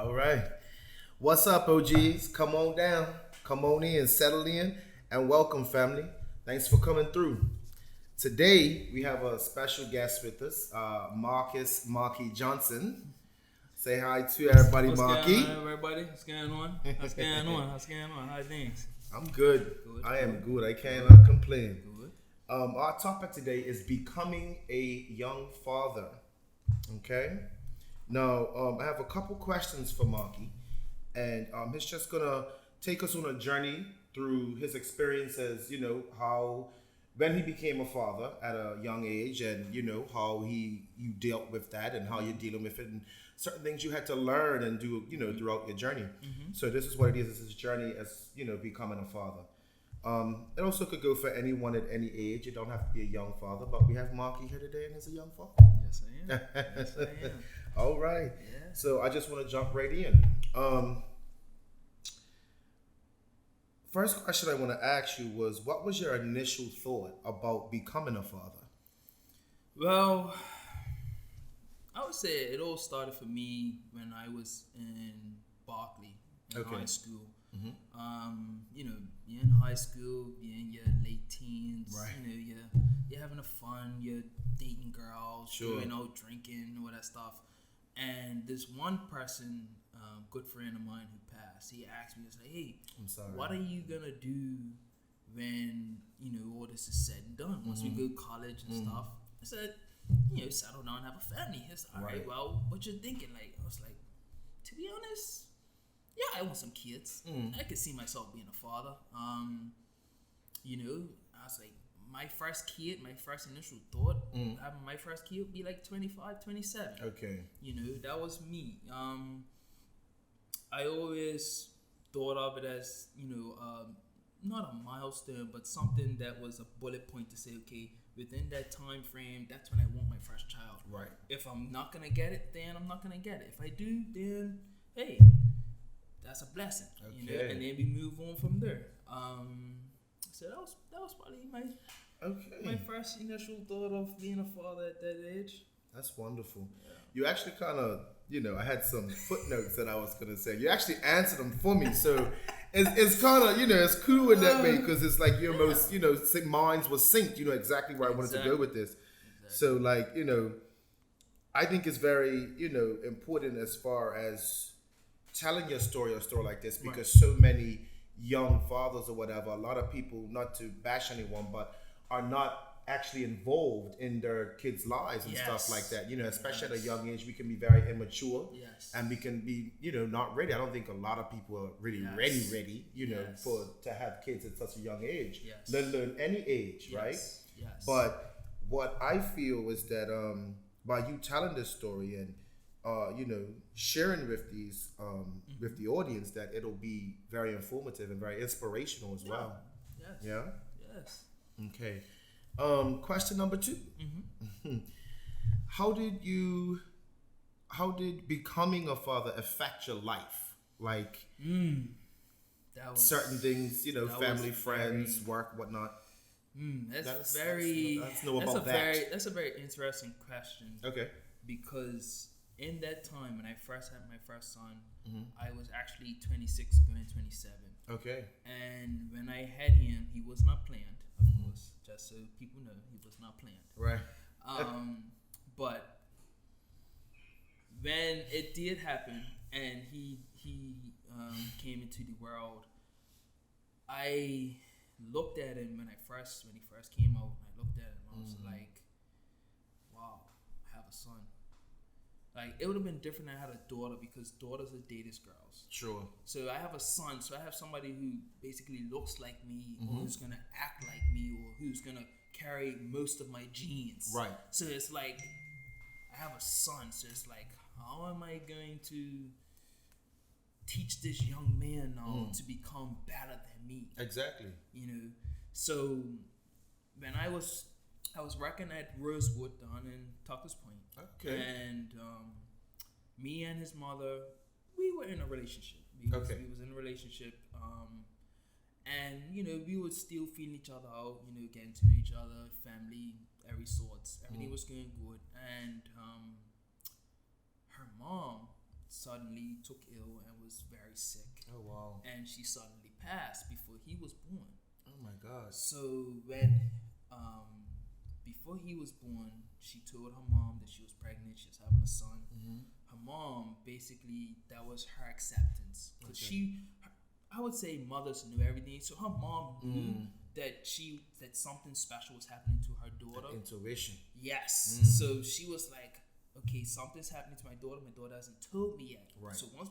All right. What's up, OGs? Come on down. Come on in, settle in, and welcome, family. Thanks for coming through. Today, we have a special guest with us, Marcus Markey Johnson. Say hi to everybody, What's going Markey. on, everybody? What's going on? What's going on? What's going on? How are things? I'm good. Good, I am good. good. I cannot complain. Good. Our topic today is becoming a young father. Okay. Now, I have a couple questions for Marky, and he's just gonna take us on a journey through his experiences. How when he became a father at a young age, and how you dealt with that, and how you're dealing with it, and certain things you had to learn and do. Throughout your journey. So this is what it is. This is his journey as becoming a father. It also could go for anyone at any age. You don't have to be a young father, but we have Marky here today, and he's a young father. Yes, I am. Yes, I am. All right. Yeah. So I just want to jump right in. First question I want to ask you was, what was your initial thought about becoming a father? Well, I would say it all started for me when I was in Berkeley in high school. You're in high school, you're in your late teens. Right. You're having a fun. You're dating girls, Sure. going out drinking, all that stuff. And this one person, good friend of mine who passed, he asked me, he's like, "Hey, I'm sorry. what are you gonna do when all this is said and done? Once we go to college and stuff?" I said, settle down and have a family. He's like, "All right, well, what you thinking?" Like, I was like, to be honest, yeah, I want some kids. I could see myself being a father. I was like, my first kid, my first initial thought, having my first kid would be like 25, 27. Okay. That was me. I always thought of it as, not a milestone, but something that was a bullet point to say, okay, within that time frame, that's when I want my first child. Right. If I'm not going to get it, then I'm not going to get it. If I do, then, hey, that's a blessing, Okay. and then we move on from there. So that was probably my first initial thought of being a father at that age. That's wonderful. Yeah. You actually kind of, I had some footnotes that I was going to say. You actually answered them for me. So it's kind of, it's cool in that way because it's like your most, minds were synced. You know exactly where I wanted to go with this. Exactly. So, I think it's very, important as far as telling your story or story like this because so many young fathers or whatever, a lot of people, not to bash anyone, but are not actually involved in their kids' lives and stuff like that. Especially at a young age, we can be very immature and we can be, not ready. I don't think a lot of people are really ready, to have kids at such a young age, let alone any age, right? Yes. But what I feel is that by you telling this story and sharing with these with the audience, that it'll be very informative and very inspirational as well. Yes. Yeah. Yes. Okay. Question number 2. How did becoming a father affect your life? Like That was certain things, that family, was friends, very- work, whatnot. That's a very interesting question. Okay. Because in that time when I first had my first son, I was actually 26 going 27. Okay. And when I had him, he was not planned, of course, just so people know, he was not planned. Right. But when it did happen and he came into the world, I looked at him when he first came out, and I looked at him, I was like, wow, I have a son. Like, it would have been different if I had a daughter, because daughters are dated girls. Sure. So I have a son, so I have somebody who basically looks like me, or who's gonna act like me, or who's gonna carry most of my genes. Right. So it's like, I have a son, so it's like, how am I going to teach this young man now to become better than me? Exactly. So when I was working at Rosewood down in Tuckers Point. Okay. And me and his mother, we were in a relationship. We was in a relationship. And, we would still feeling each other out, getting to know each other, family, every sorts. Everything was going good. And her mom suddenly took ill and was very sick. Oh wow. And she suddenly passed before he was born. Oh my God. So when before he was born, she told her mom that she was pregnant, she was having a son. Her mom, basically, that was her acceptance. Because I would say mothers knew everything. So her mom knew that something special was happening to her daughter. That intuition. Yes. So she was like, okay, something's happening to my daughter. My daughter hasn't told me yet. Right. So once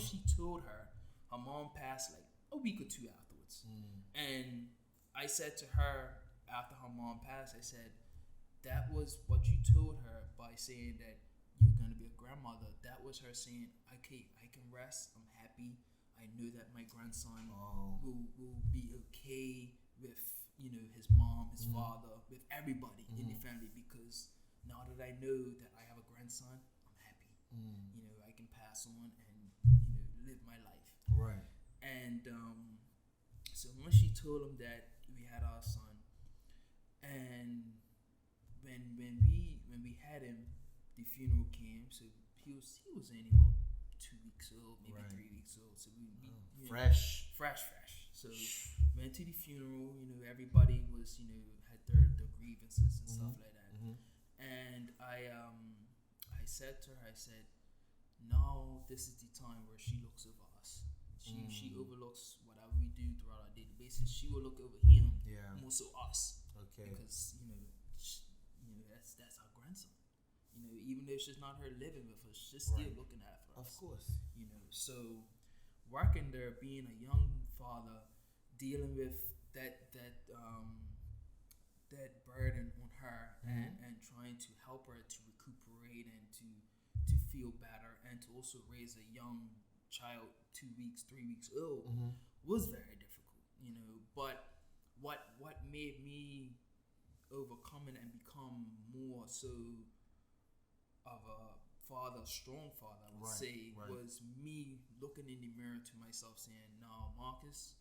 she told her, her mom passed like a week or two afterwards. And I said to her after her mom passed, I said, that was what you told her by saying that you're going to be a grandmother. That was her saying, okay, I can rest. I'm happy. I know that my grandson will be okay with, his mom, his father, with everybody in the family, because now that I know that I have a grandson, I'm happy. I can pass on and, live my life. Right. And so once she told him that we had our son, and when we had him, the funeral came. So he was only about 2 weeks old, maybe 3 weeks old. So we fresh. So went to the funeral. Everybody was had their grievances and stuff like that. And I said to her, I said, now this is the time where she looks over us. She overlooks whatever we do throughout our daily basis. She will look over him, more so us. Okay. Because that's our grandson. Even though she's not her living with us, she's still looking after us. Of course. So working there, being a young father, dealing with that burden on her, and trying to help her to recuperate and to feel better, and to also raise a young child 2 weeks, 3 weeks old was very difficult. But what made me overcome it and become more so of a father, strong father, I would say, was me looking in the mirror to myself saying, no, Marcus,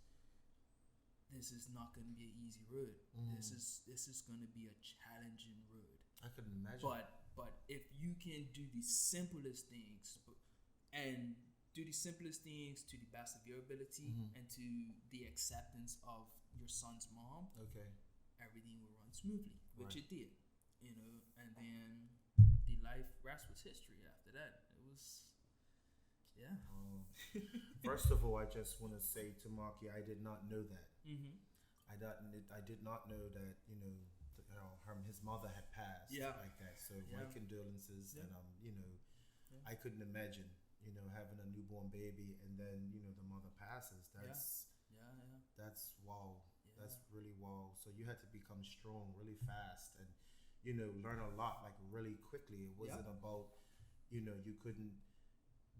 this is not going to be an easy road. This is going to be a challenging road. I couldn't imagine. But if you can do the simplest things and do the simplest things to the best of your ability and to the acceptance of your son's mom, everything will run smoothly, which it did, and then the rest was history after that. It was, First of all, I just want to say to Marky, I did not know that. I did not know that, his mother had passed like that. So my condolences, and I couldn't imagine, having a newborn baby and then, the mother passes. That's wow. That's really wow. So you had to become strong really fast and, learn a lot like really quickly. It wasn't about, you couldn't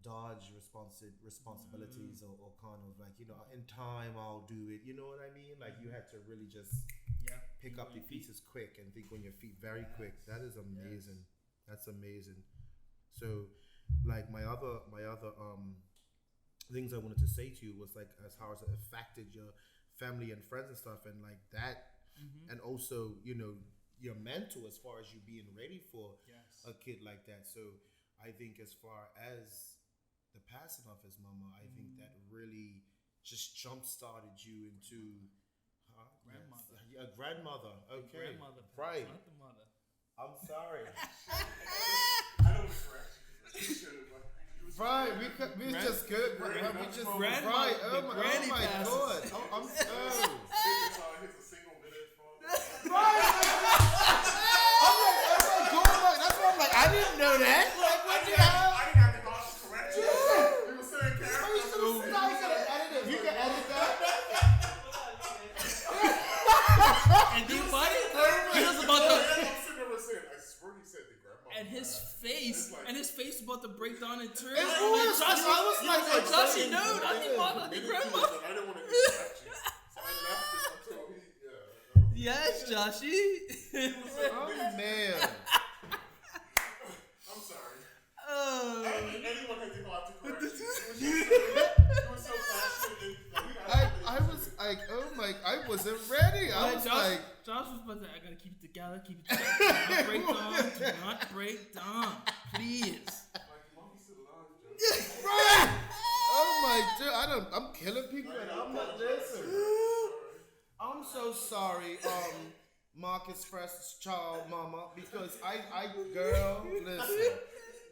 dodge responsibilities or kind of like, in time I'll do it. You know what I mean? Like you had to really just pick up the pieces quick and think on your feet very quick. That is amazing. That's amazing. So like my other things I wanted to say to you was like as how it affected your family and friends and stuff, and like that, and also your mental as far as you being ready for a kid like that. So I think as far as the passing of his mama, I think that really just jump started you into grandmother. A grandmother. Okay. Grandmother. Right. Not the mother. I'm sorry. I don't correct you. Right, we just good. We just right. Oh my God. I'm sorry. He's a single minute father. Right. That's why I'm like, I didn't know that. Like, what the hell? I didn't have the boss to correct you. He was saying character. You can edit that. And the buddy, he was about to. I swear he said the grandma. And his face about to break down in tears. It was. I was like, Josh, no, not the mother, the grandma. I didn't want to correct you, so I left it until he. Yes, Joshy. Oh man. I'm sorry. Oh. Anyone has the heart to correct you. You were so passionate. I was like, oh my, I wasn't ready. I was like, Josh was about to say, I gotta keep it together, Do not break down, please. Like, mommy's still alive, Joe. I'm killing people and I'm not listening. I'm so sorry, Marcus Fresh child mama, because girl, listen,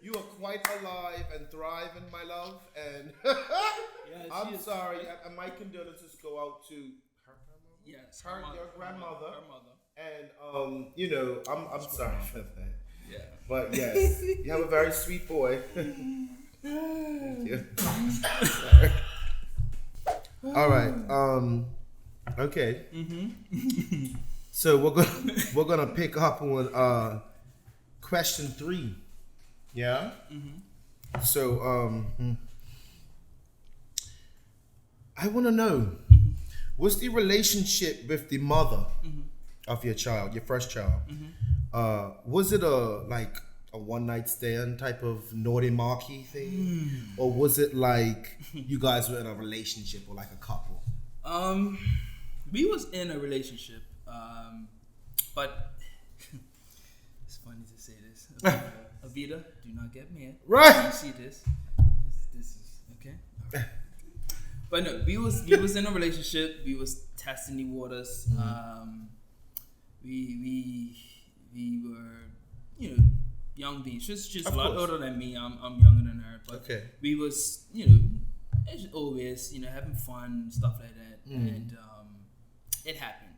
you are quite alive and thriving, my love, and I'm sorry, and my condolences go out to her grandmother. Yes, Your grandmother. Her mother. And I'm sorry for that. Yeah. But yes, you have a very sweet boy. Thank you. All right. Okay. So we're gonna pick up on question 3. Yeah. So I want to know, what's the relationship with the mother of your child, your first child? Was it a one night stand type of naughty marky thing, or was it like you guys were in a relationship or like a couple? We was in a relationship, but it's funny to say this. Avita, do not get mad. Right. You see this? This is okay. All right. But no, we was in a relationship. We was testing the waters. We were, young beings. She's just a lot older than me. I'm younger than her. But we was, as always, having fun, stuff like that. And it happened.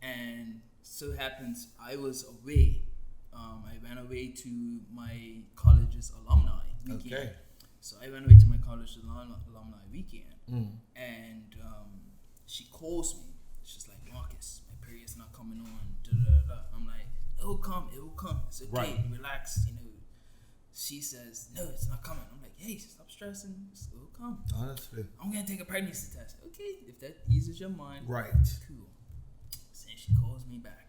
And so happens I was away. I went away to my college's alumni weekend. Okay. So I went away to my college's alumni weekend. And she calls me. She's like, Marcus, my period's not coming on. I'm like, it will come. It's okay. Right. Relax. She says, no, it's not coming. I'm like, hey, stop stressing. It will come. Honestly. I'm going to take a pregnancy test. Okay, if that eases your mind. Right. Cool. So she calls me back.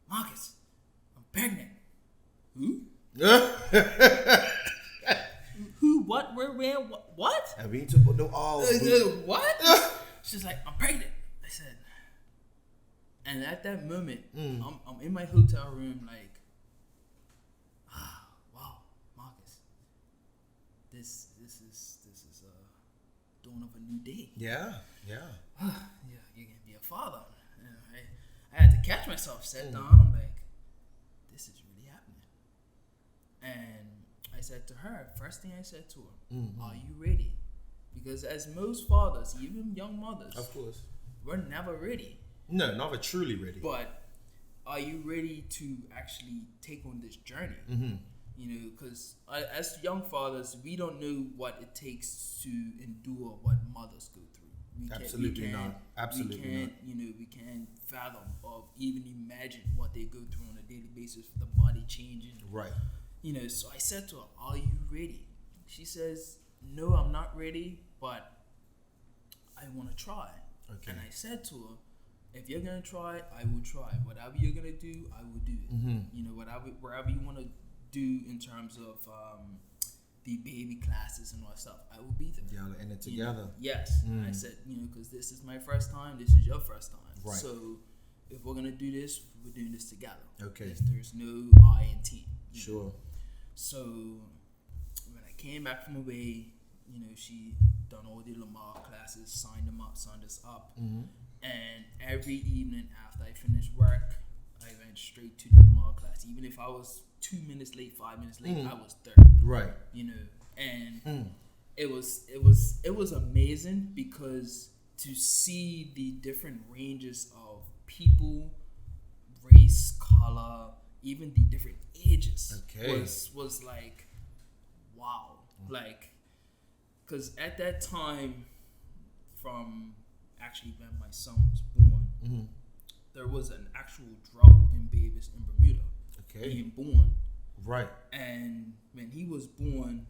Marcus, I'm pregnant. Who? Who? What? Where? What? I mean, to put no all. What? She's like, I'm pregnant. I said, and at that moment, I'm in my hotel room, like, wow, Marcus, this is dawn of a new day. Yeah. Yeah, you're gonna be a father. And I had to catch myself, sat down. I'm like, this is really happening. And I said to her, first thing I said to her, are you ready? Because as most fathers, even young mothers, of course, we're never ready. No, never truly ready. But are you ready to actually take on this journey? Because as young fathers, we don't know what it takes to endure what mothers go through. Absolutely not. We can't fathom or even imagine what they go through on a daily basis, the body changing. Right. So I said to her, are you ready? She says, no, I'm not ready, but I want to try. Okay. And I said to her, if you're going to try, I will try. Whatever you're going to do, I will do it. Wherever you want to do in terms of the baby classes and all that stuff, I will be there. Y'all in it together. Yes. I said, because this is my first time, this is your first time. Right. So if we're going to do this, we're doing this together. Okay. There's no I in team. Sure. So when I came back from away, she done all the Lamar classes, signed us up. And every evening after I finished work, I went straight to the Lamar class. Even if I was 2 minutes late, 5 minutes late, I was there. Right. And it was amazing because to see the different ranges of people, race, color, even the different ages was like, wow. Like, because at that time, from actually when my son was born, there was an actual drought in babies in Bermuda. Being born. Right. And when he was born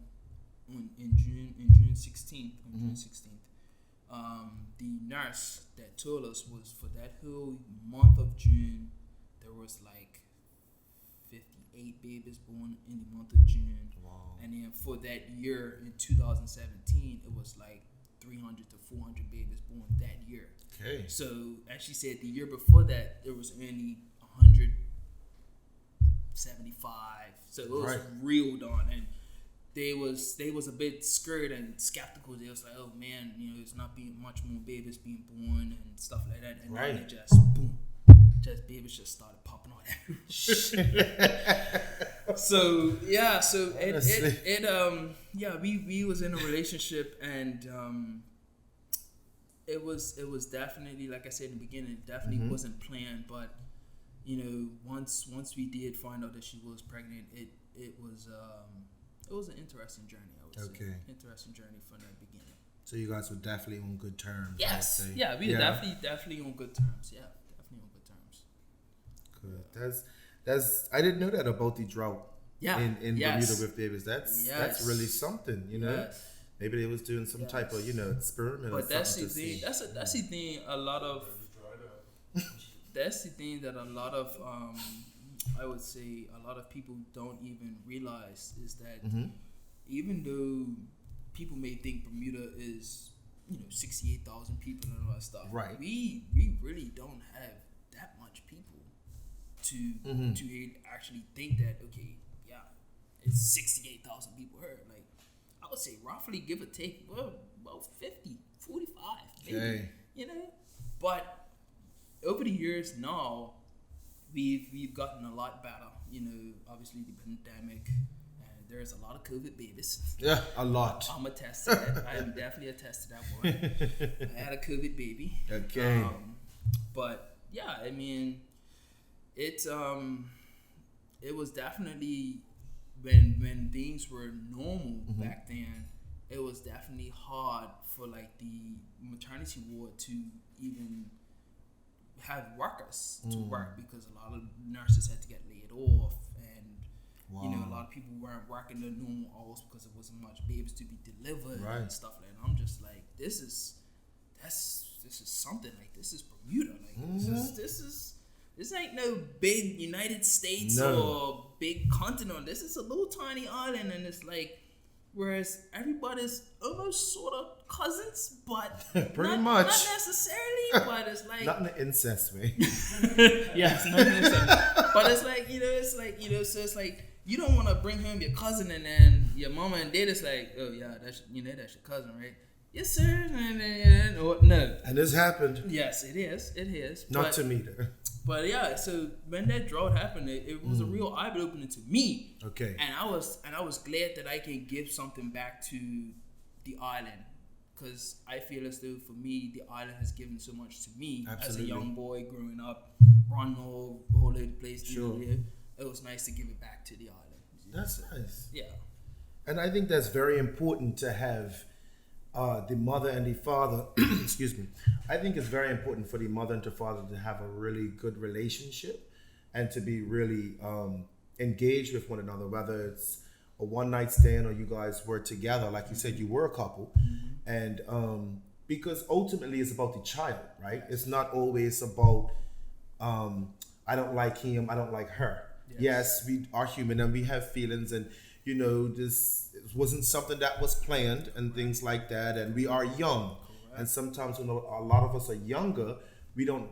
in June 16th, the nurse that told us was for that whole month of June, there was like 58 babies born in the month of June. Wow. And then for that year in 2017, it was like 300 to 400 babies born that year. Okay. So, as she said, the year before that, there was only 175. So it was reeled on. they was a bit scared and skeptical. They was like, oh man, it's not being much more babies being born and stuff like that. And then it just boom, just babies just started popping on everywhere. So we was in a relationship, and it was definitely, like I said in the beginning, it definitely wasn't planned, but once we did find out that she was pregnant, it was an interesting journey. I would say interesting journey from the beginning. So you guys were definitely on good terms. Yes, yeah, we were definitely on good terms. Yeah, definitely on good terms. Good. That's I didn't know that about the drought. Yeah. In Bermuda with babies. That's really something. Yes. Maybe they was doing some type of experiment. But or that's the something thing. That's the thing. A lot of that's the thing that a lot of I would say a lot of people don't even realize is that even though people may think Bermuda is 68,000 people and all that stuff, right? We really don't have that much people to actually think that it's 68,000 people here. Like I would say roughly give or take about 50, 45 maybe. Okay. But over the years now, we've gotten a lot better. Obviously the pandemic, and there's a lot of COVID babies. Yeah, a lot. I'm attest to that. I am definitely attest to that one. I had a COVID baby. Okay. But yeah, I mean, it was definitely when things were normal back then. It was definitely hard for like the maternity ward to even have workers to work, because a lot of nurses had to get laid off, and a lot of people weren't working their normal hours because there wasn't much babies to be delivered and stuff like that. And I'm just like, this is something, like this is Bermuda, like this ain't no big United States or big continent. This is a little tiny island, and it's like, whereas everybody's almost sort of cousins, but pretty not much. not necessarily, but it's like not in the incest way. yes, not necessarily. But it's like so it's like you don't want to bring home your cousin, and then your mama and dad is like, oh yeah, that's that's your cousin, right? Yes, sir. Or no. And this happened. Yes, it is. Not to me though. But yeah, so when that drought happened, it was a real eye opener to me. Okay. And I was glad that I can give something back to the island, because I feel as though for me the island has given so much to me. Absolutely. As a young boy growing up, running all over the place. Sure. It was nice to give it back to the island. That's nice. Yeah. And I think that's very important to have the mother and the father. Excuse me. I think it's very important for the mother and the father to have a really good relationship and to be really engaged with one another, whether it's a one night stand or you guys were together. Like you said, you were a couple. And because ultimately it's about the child, right? It's not always about I don't like him, I don't like her. Yes, we are human and we have feelings, and this wasn't something that was planned and things like that, and we are young. Correct. And sometimes when a lot of us are younger, we don't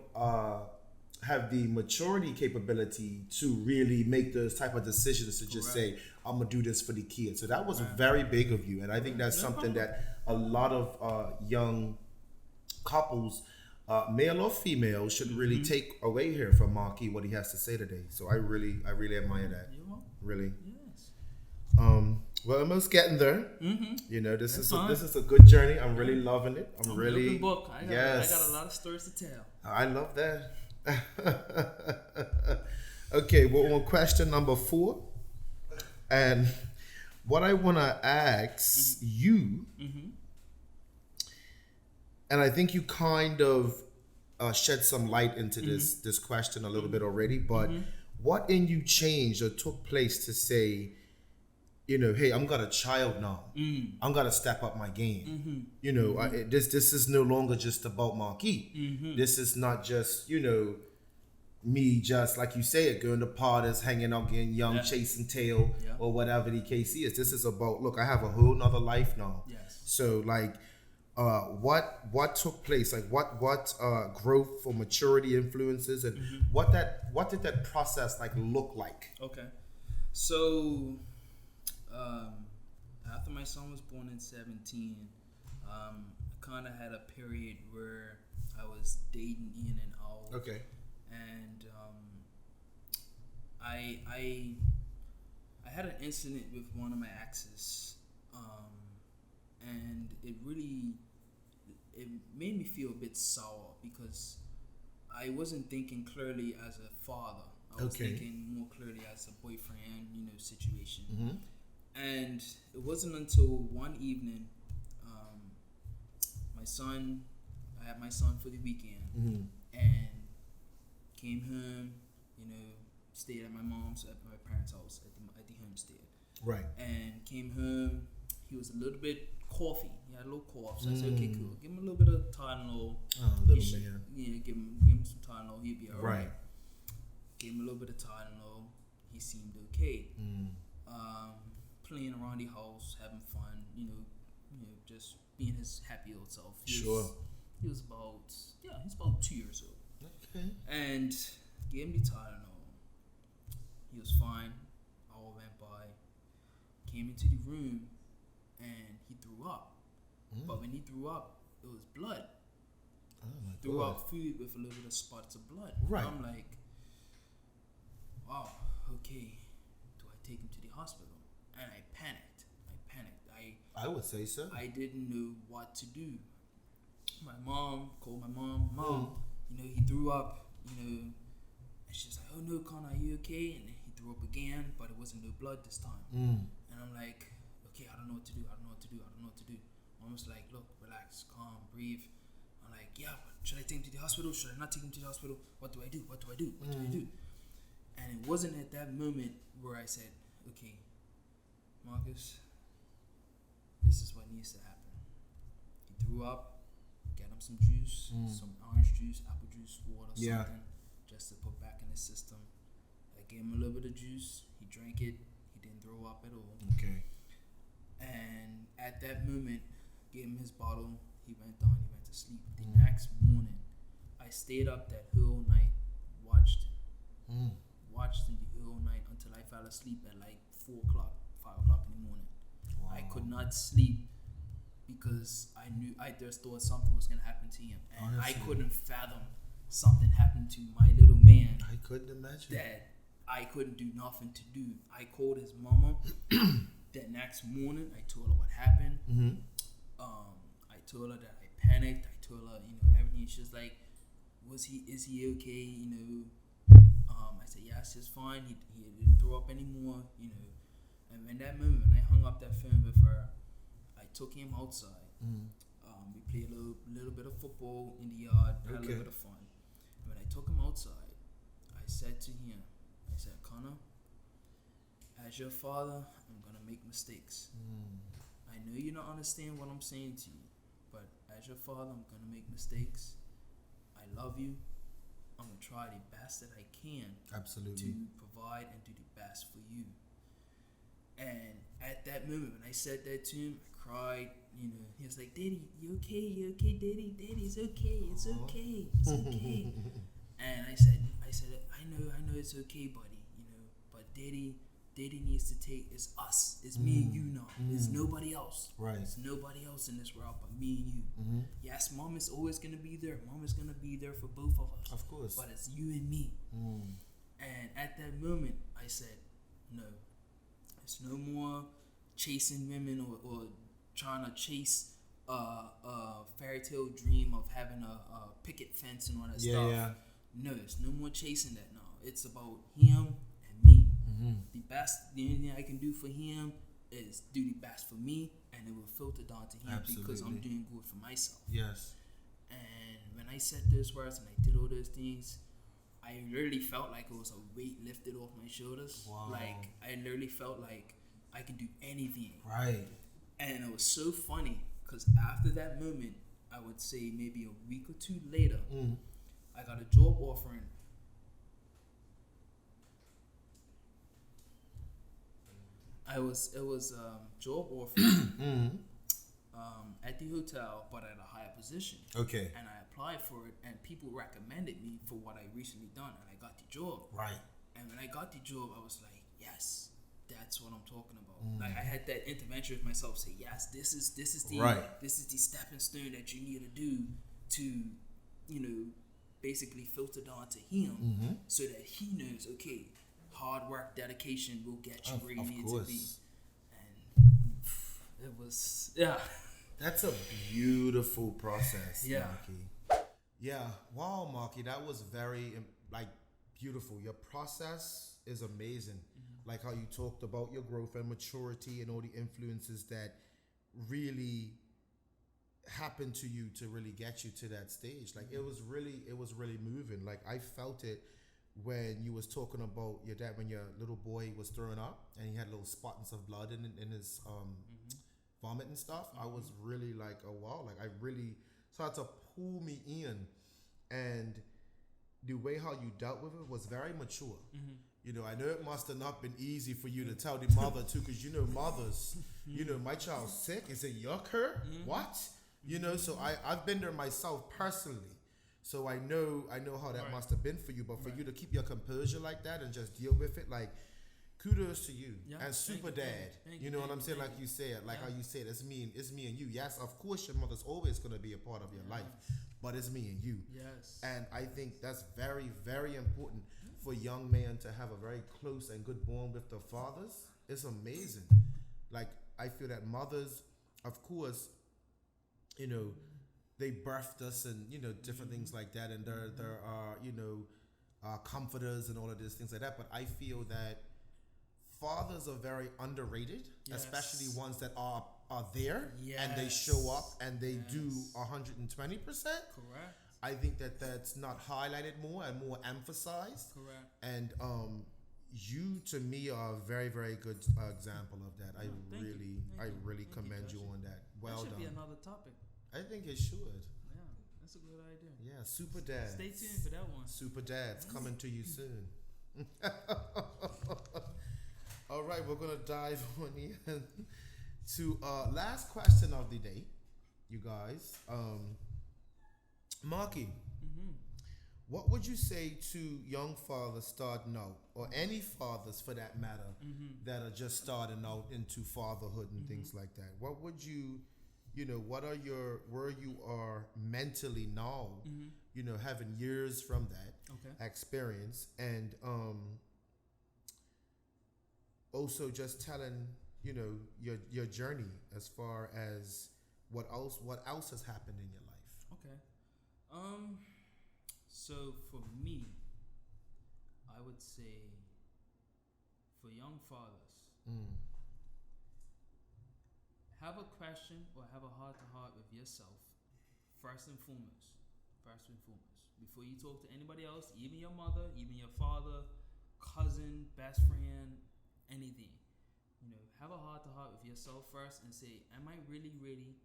have the maturity capability to really make those type of decisions to just say, I'm gonna do this for the kids. So that was very big of you, and I think that's something that a lot of young couples, male or female, should really take away here from Marky, what he has to say today. So I really admire that. Really. Yes. Well, almost getting there. This is a good journey. I'm really loving it. I'm really open book. I got a lot of stories to tell. I love that. Okay, well, on question number 4, and what I want to ask you, and I think you kind of shed some light into this question a little bit already, but what in you changed or took place to say, hey, I'm got a child now. I'm gonna step up my game. This is no longer just about Marquis. This is not just me, just like you say it, going to parties, hanging out, getting young, chasing tail, or whatever the case is. This is about, look, I have a whole nother life now. Yes. So like, what took place? Like what growth for maturity influences, and what did that process like look like? Okay, so after my son was born in 17, I kind of had a period where I was dating in and out. Okay. And I had an incident with one of my exes, and it made me feel a bit sour because I wasn't thinking clearly as a father. I was thinking more clearly as a boyfriend, situation. Mm-hmm. And it wasn't until one evening, I had my son for the weekend, Mm-hmm. and came home, stayed at my parents' house at the homestead. Right. And came home, he was a little bit coughy. He had a little cough, so I said, okay, cool. Give him a little bit of Tylenol. Oh, little man. Yeah, give him some Tylenol. He'd be all right. Gave him a little bit of Tylenol. He seemed okay. Playing around the house, having fun. Just being his happy old self. He was about 2 years old. Okay. And gave him the Tylenol. He was fine. All went by. Came into the room, and he threw up. But when he threw up, it was blood. Oh my Threw God. up food with a little bit of spots of blood. Right. And I'm like, wow, okay. Do I take him to the hospital? And I panicked. I would say so. I didn't know what to do. My mom called my mom. He threw up. And she's like, oh no, Connor, are you okay? And then he threw up again, but it wasn't no blood this time. And I'm like, okay, I don't know what to do. Mom was like, look, relax, calm, breathe. I'm like, yeah, but should I take him to the hospital? Should I not take him to the hospital? What do I do? What do I do? And it wasn't at that moment where I said, okay, Marcus, this is what needs to happen. He threw up, get him some juice, some orange juice, apple juice, water, something, just to put back in his system. I gave him a little bit of juice. He drank it. He didn't throw up at all. Okay. And at that moment, gave him his bottle. He went down. He went to sleep. The next morning, I stayed up that whole night, watched him the whole night until I fell asleep at like 4 o'clock, 5 o'clock in the morning. Wow. I could not sleep because I knew I just thought something was gonna happen to him, and Honestly. I couldn't fathom something happened to my little man I couldn't imagine. that I couldn't do nothing to do. I called his mama. That next morning, I told her what happened. I told her that I panicked. I told her, everything. She's like, is he okay? I said, yes, he's fine. He didn't throw up anymore, And when that moment, when I hung up that phone with her, I took him outside. We played a little bit of football in the yard, had a little bit of fun. And when I took him outside, I said to him, Connor, as your father, I'm going to make mistakes. I know you don't understand what I'm saying to you, but as your father, I'm going to make mistakes. I love you. I'm going to try the best that I can to provide and do the best for you. And at that moment, when I said that to him, I cried. He was like, Daddy, you okay? You okay, Daddy? Daddy, it's okay. It's okay. It's okay. And I said, I know it's okay, buddy. But Daddy needs to take. It's us. It's me and you now. It's nobody else. Right. It's nobody else in this world but me and you. Yes, Mom is always gonna be there. Mom is gonna be there for both of us. Of course. But it's you and me. And at that moment, I said, no. It's no more chasing women or trying to chase a fairy tale dream of having a picket fence and all that stuff. Yeah. No, it's no more chasing that now. It's about him and me. The only thing I can do for him is do the best for me, and it will filter down to him because I'm doing good for myself. Yes. And when I said those words and I did all those things, I literally felt like it was a weight lifted off my shoulders. Wow. Like I literally felt like I could do anything. Right. And it was so funny because after that moment, I would say maybe a week or two later, I got a job offering. It was job offering at the hotel, but at a higher position. Okay. And I applied for it, and people recommended me for what I recently done, and I got the job. Right. And when I got the job, I was like, yes, that's what I'm talking about. Like I had that intervention with myself, say, yes, this is the stepping stone that you need to do to, basically filter down to him, so that he knows, okay, hard work, dedication will get you where you need to be. And it was, That's a beautiful process, Yeah. Marky. Yeah, wow, Marky, that was very beautiful. Your process is amazing. Like how you talked about your growth and maturity and all the influences that really happened to you to really get you to that stage. Like it was really moving. Like I felt it when you was talking about your dad, when your little boy was throwing up and he had little spots of blood in his vomit and stuff. I was really like, oh wow, like I really started to pull me in, and the way how you dealt with it was very mature. I know it must have not been easy for you to tell the mother too, because mothers, my child's sick. Is it your cur? What? So I've been there myself personally. So I know how that must have been for you. But for you to keep your composure like that and just deal with it, like kudos to you. And super dad. You know what I'm saying? Like you said, like how you said, it's me and you. Yes, of course your mother's always gonna be a part of your life, but it's me and you. Yes. And I think that's very, very important for young men to have a very close and good bond with their fathers. It's amazing. Like I feel that mothers, of course, they birthed us and different things like that, and there are comforters and all of these things like that. But I feel that fathers are very underrated, especially ones that are there and they show up and they do 120%. Correct. I think that's not highlighted more and more emphasized. Correct. And you to me are a very, very good example of that. I really commend you on that. Well done. That should be another topic. I think it should. Yeah, that's a good idea. Yeah, super dad. Stay tuned for that one. Super dad's coming to you soon. All right, we're gonna dive on in to last question of the day, you guys. Marky, what would you say to young fathers starting out, or any fathers for that matter, that are just starting out into fatherhood and things like that? What would you, what are where you are mentally now, having years from that experience, and also just telling, your journey as far as what else has happened in your life. Okay. So for me, I would say for young fathers, have a question or have a heart-to-heart with yourself first and foremost. Before you talk to anybody else, even your mother, even your father, cousin, best friend, anything. Have a heart-to-heart with yourself first and say, am I really ready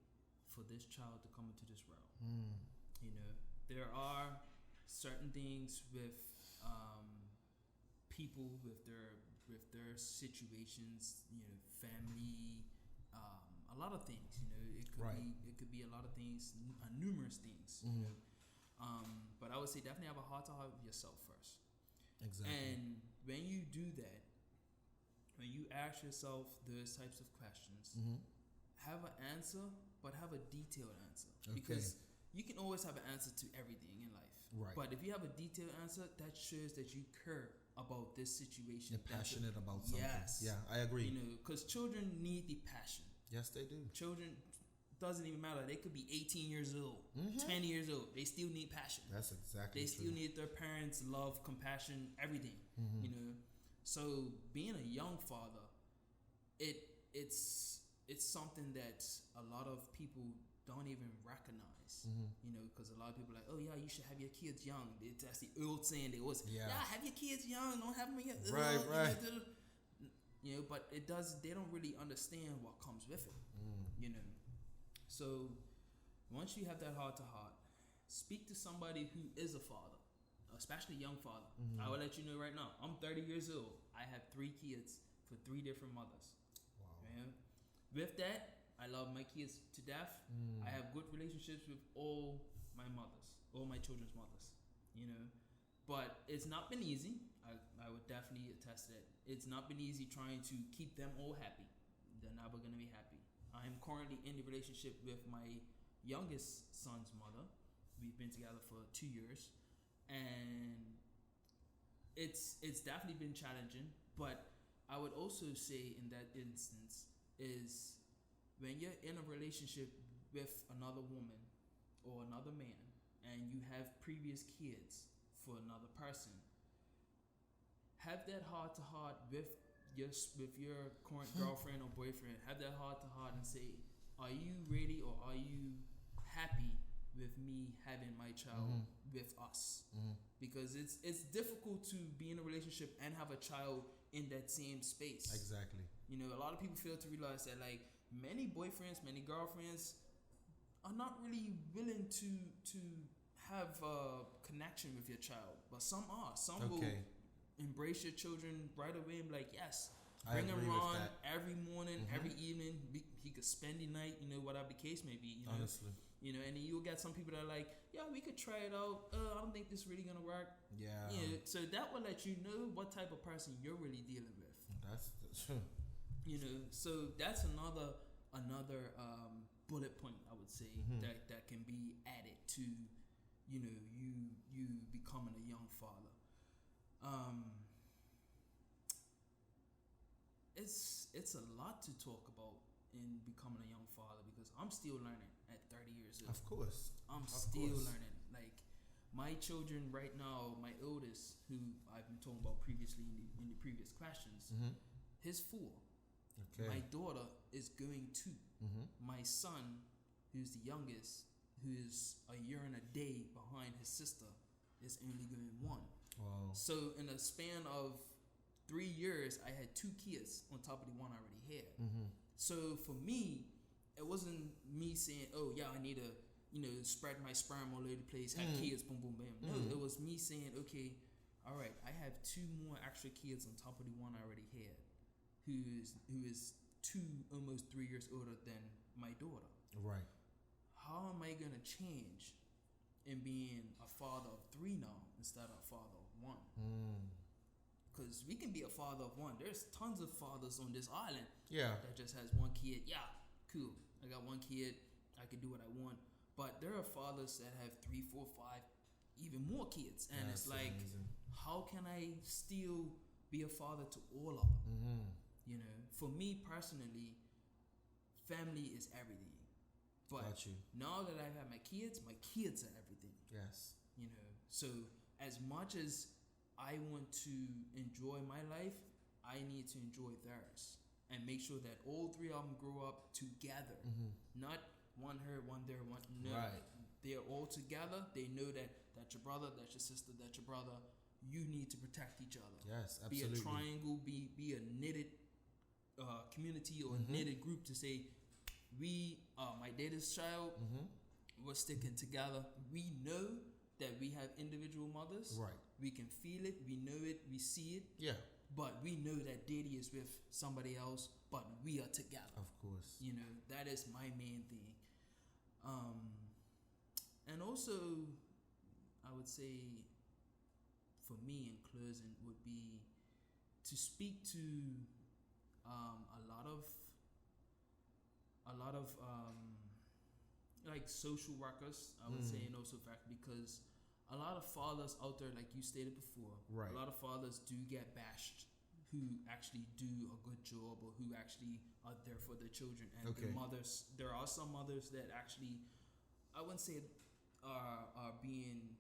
for this child to come into this world? There are certain things with people with their situations, family, a lot of things. It could be a lot of things, numerous things. But I would say definitely have a heart-to-heart with yourself first. Exactly. And when you do that, when you ask yourself those types of questions, have an answer, but have a detailed answer. Because you can always have an answer to everything in life. Right. But if you have a detailed answer, that shows that you care about this situation. You're passionate about something. Yes. Yeah, I agree. Because children need the passion. Yes, they do. Children, doesn't even matter. They could be 18 years old, 20 years old. They still need passion. That's exactly They still need their parents' love, compassion, everything. So being a young father, it's something that a lot of people don't even recognize. Because a lot of people are like, oh yeah, you should have your kids young. That's the old saying. They always, have your kids young. Don't have them young. Right. But it does. They don't really understand what comes with it. So once you have that heart to heart, speak to somebody who is a father, especially young father. I will let you know right now. I'm 30 years old. I have 3 kids for 3 different mothers. Wow. With that, I love my kids to death. I have good relationships with all my children's mothers. But it's not been easy. I would definitely attest that it's not been easy trying to keep them all happy. They're never gonna be happy. I'm currently in a relationship with my youngest son's mother. We've been together for 2 years, and it's definitely been challenging. But I would also say in that instance is when you're in a relationship with another woman or another man, and you have previous kids for another person, have that heart to heart with your current girlfriend or boyfriend. Have that heart to heart and say, are you ready or are you happy with me having my child with us? Because it's difficult to be in a relationship and have a child in that same space. Exactly. You know, a lot of people fail to realize that, like, many boyfriends, many girlfriends are not really willing to have a connection with your child, but some are. Some will embrace your children right away and be like, yes, bring him on every morning, every evening. He could spend the night, you know, whatever the case may be. You know? Honestly. You know, and then you'll get some people that are like, yeah, we could try it out. I don't think this is really gonna work. Yeah. So that will let you know what type of person you're really dealing with. That's true. You know, so that's another bullet point, I would say, that can be added to, you know, you becoming a young father. It's a lot to talk about in becoming a young father, because I'm still learning at 30 years old. Of course. I'm still learning. Like, my children right now, my oldest, who I've been talking about previously in the previous questions, he's 4. Okay. My daughter is going 2. My son, who's the youngest, who is a year and a day behind his sister, is only going 1. Wow. So in a span of 3 years, I had 2 kids on top of the one I already had. So for me, it wasn't me saying, oh yeah, I need to, you know, spread my sperm all over the place, have kids, boom, boom, bam. No, it was me saying, okay, all right, I have 2 more extra kids on top of the one I already had, who is 2, almost 3 years older than my daughter. Right. How am I gonna change in being a father of 3 now instead of a father of 1? Because we can be a father of 1. There's tons of fathers on this island that just has 1 kid. Yeah, cool. I got 1 kid. I can do what I want. But there are fathers that have 3, 4, 5, even more kids. And it's like, amazing. How can I still be a father to all of them? You know, for me personally, family is everything. But now that I have my kids are everything. Yes. You know, so as much as I want to enjoy my life, I need to enjoy theirs and make sure that all 3 of them grow up together. Not one here, one there, one no. Right. They're all together. They know that that's your brother, that's your sister, that's your brother. You need to protect each other. Yes, absolutely. Be a triangle, be a knitted community or knitted group to say, we are my dad's child. We're sticking together. We know that we have individual mothers. Right. We can feel it. We know it. We see it. Yeah. But we know that daddy is with somebody else, but we are together. Of course. You know, that is my main thing. And also, I would say, for me in closing, would be to speak to a lot of like social workers, I would say, and also fact, because a lot of fathers out there, like you stated before, right. A lot of fathers do get bashed who actually do a good job or who actually are there for their children. And the mothers, there are some mothers that actually, I wouldn't say are being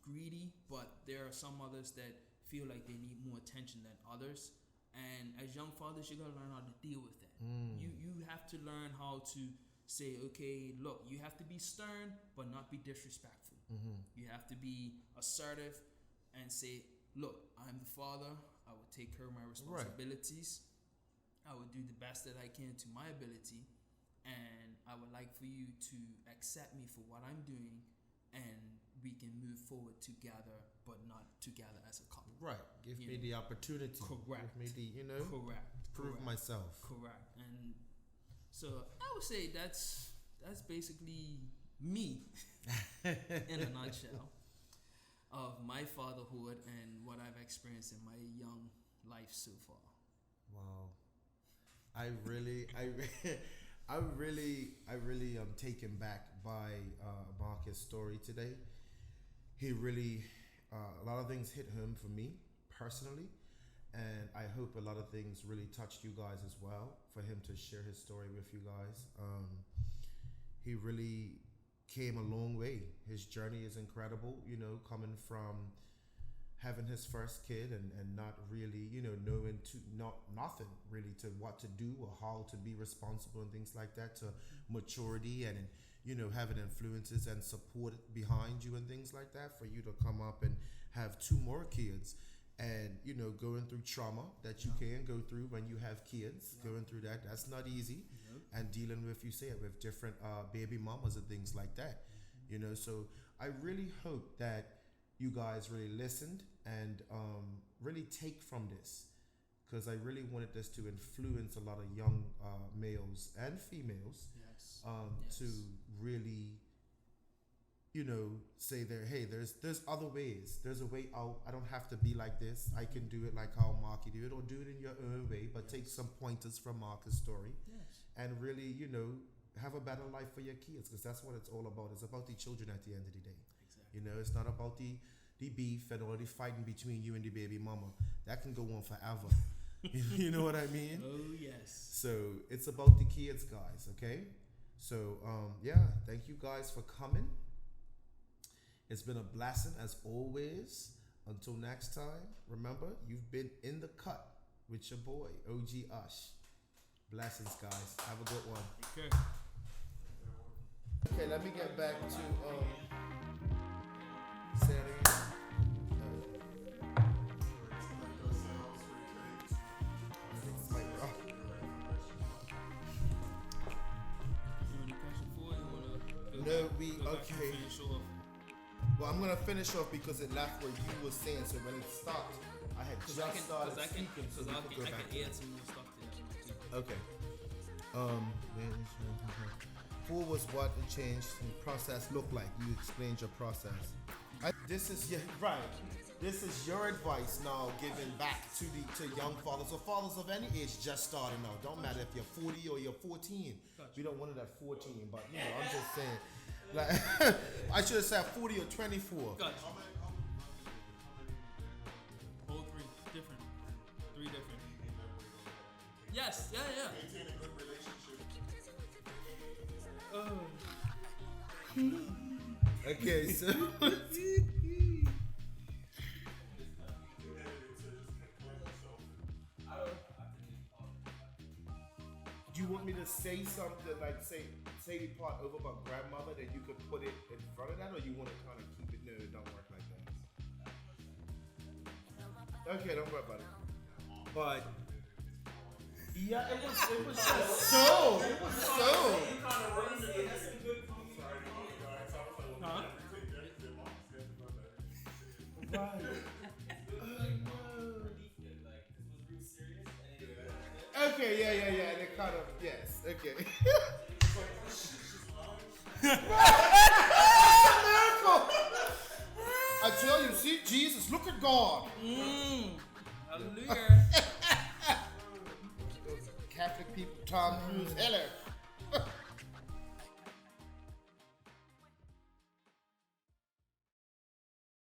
greedy, but there are some mothers that feel like they need more attention than others. And as young fathers, you gotta learn how to deal with that. You have to learn how to say, okay, look, you have to be stern, but not be disrespectful. You have to be assertive and say, look, I'm the father. I will take care of my responsibilities. Right. I will do the best that I can to my ability. And I would like for you to accept me for what I'm doing, and we can move forward together, but not together as a couple. Right. Give me the opportunity. Correct. Give me the, Correct. Prove myself. Correct. And so I would say that's basically me in a nutshell. of my fatherhood and what I've experienced in my young life so far. Wow. I really am taken back by Marcus' story today. He really, a lot of things hit home for me personally, and I hope a lot of things really touched you guys as well, for him to share his story with you guys. He really came a long way. His journey is incredible, you know, coming from having his first kid and not really, you know, knowing nothing really to what to do or how to be responsible and things like that, to maturity and, you know, having influences and support behind you and things like that, for you to come up and have 2 more kids and, you know, going through trauma that you can go through when you have kids, going through that's not easy, and dealing with, you say it, with different baby mamas and things like that, you know. So I really hope that you guys really listened and really take from this, because I really wanted this to influence a lot of young males and females, to really, you know, say there, hey, there's other ways. There's a way out. I don't have to be like this. I can do it like how Marky did it, or do it in your own way, but take some pointers from Marcus' story, and really, you know, have a better life for your kids, because that's what it's all about. It's about the children at the end of the day. Exactly. You know, it's not about the beef and all the fighting between you and the baby mama. That can go on forever. You know what I mean? Oh, yes. So it's about the kids, guys, okay? So, thank you guys for coming. It's been a blessing as always. Until next time, remember, you've been in the cut with your boy, OG Ush. Blessings, guys. Have a good one. Take care. Okay, let me get back to say it again. No, okay. Well, I'm gonna finish off because it left where you were saying. So when it stopped, I had just started speaking, so we could go back. I can add some more stuff to that. Okay. 4 was what it changed and process looked like. You explained your process. This is right. This is your advice now, giving back to young fathers or fathers of any age just starting out. Don't matter if you're 40 or you're 14. We don't want it at 14, but you know, I'm just saying. Like I should have said 40 or 24. Gotcha. All 3 different. 3 different. Yes, yeah. Maintain a good relationship. Okay, so do you want me to say something like say the part over about grandmother, that you could put it in front of that, or you want to kind of keep it? No, it don't work like that. Okay, don't worry about it. But yeah, it was so. It was so. Huh? Right. Okay, yeah. And it kind of, yes, okay. Miracle! I tell you, see, Jesus, look at God. Hallelujah. Catholic people, Tom Cruise, Heller.